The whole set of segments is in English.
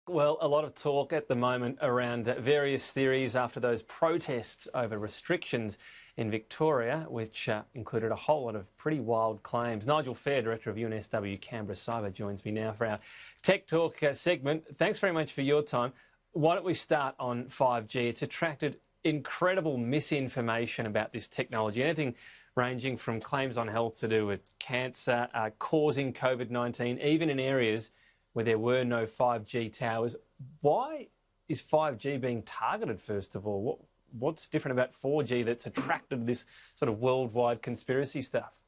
Well, a lot of talk at the moment around various theories after those protests over restrictions in Victoria, which included a whole lot of pretty wild claims. Nigel Fair, Director of UNSW Canberra Cyber, joins me now for our Tech Talk segment. Thanks very much for your time. Why don't we start on 5G? It's attracted incredible misinformation about this technology, anything ranging from claims on health to do with cancer, causing COVID-19, even in areas where there were no 5G towers. Why is 5G being targeted, first of all? What's different about 4G that's attracted this sort of worldwide conspiracy stuff?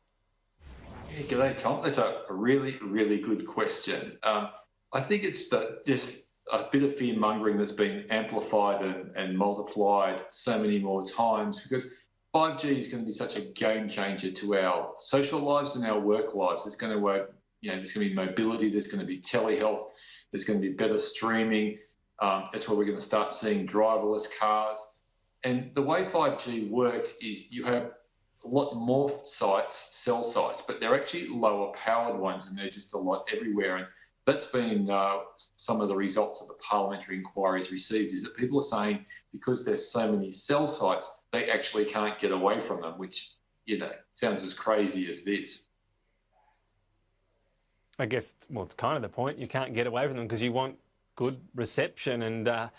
Yeah, g'day, Tom. That's a really, really good question. I think it's just a bit of fear-mongering that's been amplified and multiplied so many more times, because 5G is going to be such a game changer to our social lives and our work lives. It's going to there's going to be mobility, there's going to be telehealth, there's going to be better streaming. That's where we're going to start seeing driverless cars. And the way 5G works is you have a lot more sites, cell sites, but they're actually lower powered ones, and they're just a lot everywhere. And that's been some of the results of the parliamentary inquiries received, is that people are saying because there's so many cell sites, they actually can't get away from them, which, sounds as crazy as this. I guess, well, it's kind of the point. You can't get away from them because you want good reception and,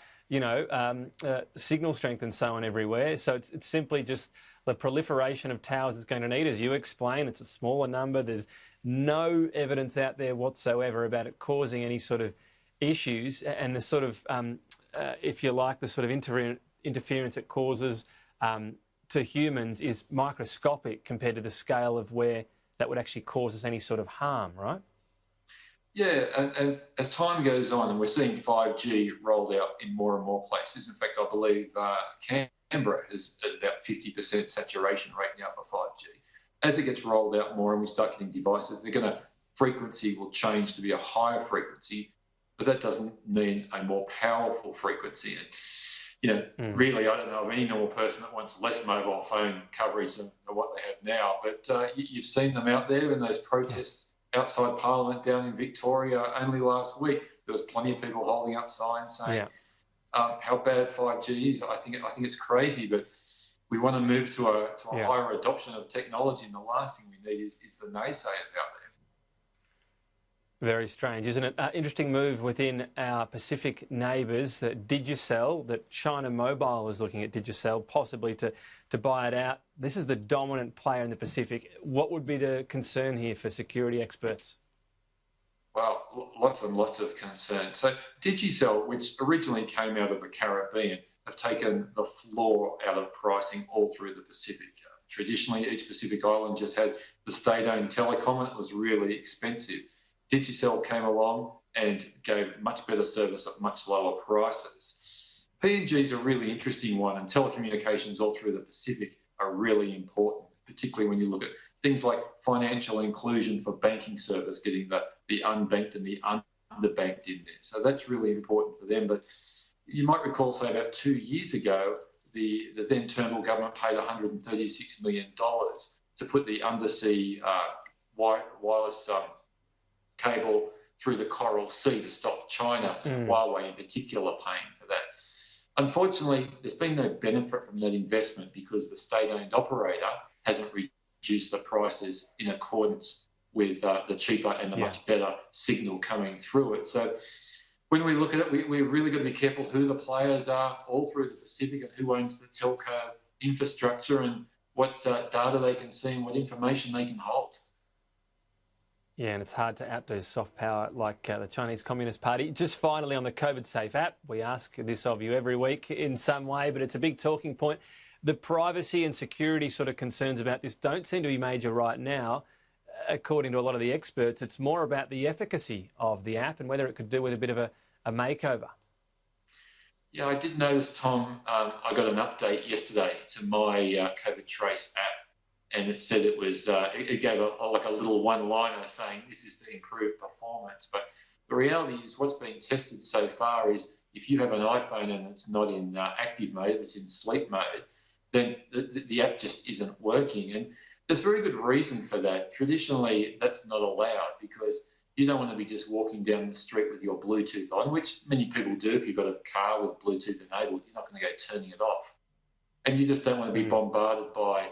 signal strength and so on everywhere. So it's simply just the proliferation of towers it's going to need. As you explain, it's a smaller number. There's no evidence out there whatsoever about it causing any sort of issues. And the sort of, if you like, the sort of interference it causes to humans is microscopic compared to the scale of where that would actually cause us any sort of harm, right? Yeah, and as time goes on, and we're seeing 5G rolled out in more and more places. In fact, I believe Canberra is at about 50% saturation rate now for 5G. As it gets rolled out more and we start getting devices, frequency will change to be a higher frequency, but that doesn't mean a more powerful frequency. And, really, I don't know of any normal person that wants less mobile phone coverage than what they have now. But you've seen them out there in those protests outside Parliament down in Victoria only last week. There was plenty of people holding up signs saying how bad 5G is. I think it's crazy, but we want to move to a higher adoption of technology, and the last thing we need is the naysayers out there. Very strange, isn't it? Interesting move within our Pacific neighbours, Digicel, that China Mobile is looking at Digicel, possibly to buy it out. This is the dominant player in the Pacific. What would be the concern here for security experts? Well, lots and lots of concern. So Digicel, which originally came out of the Caribbean, have taken the floor out of pricing all through the Pacific. Traditionally, each Pacific island just had the state-owned telecom, and it was really expensive. Digicel came along and gave much better service at much lower prices. PNG is a really interesting one, and telecommunications all through the Pacific are really important, particularly when you look at things like financial inclusion for banking service, getting the unbanked and the underbanked in there. So that's really important for them. But you might recall, say, about 2 years ago, the then Turnbull government paid $136 million to put the undersea wireless cable through the Coral Sea to stop China, and Huawei in particular paying for that. Unfortunately, there's been no benefit from that investment because the state-owned operator hasn't reduced the prices in accordance with the cheaper and the much better signal coming through it. So when we look at it, we're really got to be careful who the players are all through the Pacific and who owns the telco infrastructure and what data they can see and what information they can hold. Yeah, and it's hard to outdo soft power like the Chinese Communist Party. Just finally on the COVID Safe app, we ask this of you every week in some way, but it's a big talking point. The privacy and security sort of concerns about this don't seem to be major right now. According to a lot of the experts, it's more about the efficacy of the app and whether it could do with a bit of a makeover. Yeah, I did notice, Tom, I got an update yesterday to my COVID Trace app. And it said it was, it gave a little one-liner saying this is to improve performance. But the reality is what's been tested so far is if you have an iPhone and it's not in active mode, it's in sleep mode, then the app just isn't working. And there's very good reason for that. Traditionally, that's not allowed because You don't want to be just walking down the street with your Bluetooth on, which many people do. If you've got a car with Bluetooth enabled, you're not going to go turning it off. And you just don't want to be bombarded by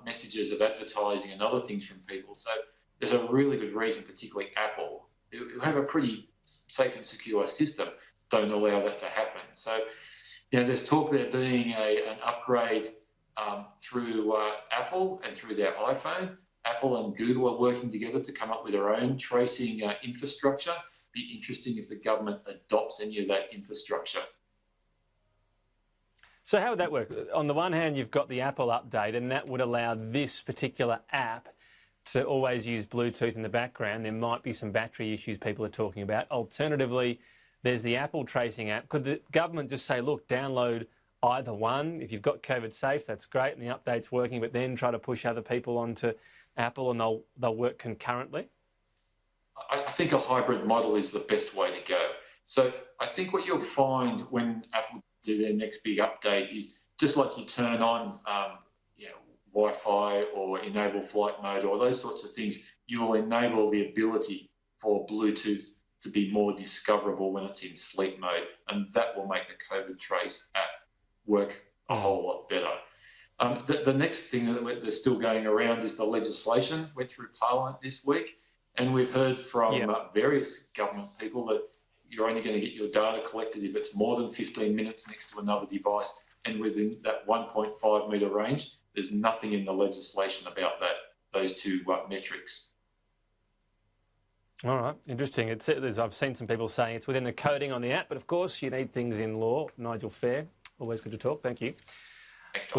messages of advertising and other things from people. So there's a really good reason, particularly Apple, who have a pretty safe and secure system, don't allow that to happen. So, there's talk there being an upgrade through Apple and through their iPhone. Apple and Google are working together to come up with their own tracing infrastructure. Be interesting if the government adopts any of that infrastructure. So how would that work? On the one hand, you've got the Apple update, and that would allow this particular app to always use Bluetooth in the background. There might be some battery issues people are talking about. Alternatively, there's the Apple tracing app. Could the government just say, look, download either one? If you've got COVID safe, that's great, and the update's working, but then try to push other people onto Apple and they'll work concurrently? I think a hybrid model is the best way to go. So I think what you'll find when Apple do their next big update is just like you turn on Wi-Fi or enable flight mode or those sorts of things, you'll enable the ability for Bluetooth to be more discoverable when it's in sleep mode, and that will make the COVID Trace app work a whole lot better. The next thing that's still going around is the legislation went through Parliament this week, and we've heard from various government people that you're only going to get your data collected if it's more than 15 minutes next to another device and within that 1.5 metre range. There's nothing in the legislation about those two metrics. All right, interesting. I've seen some people saying it's within the coding on the app, but of course you need things in law. Nigel Fair, always good to talk. Thank you. Thanks, Tom.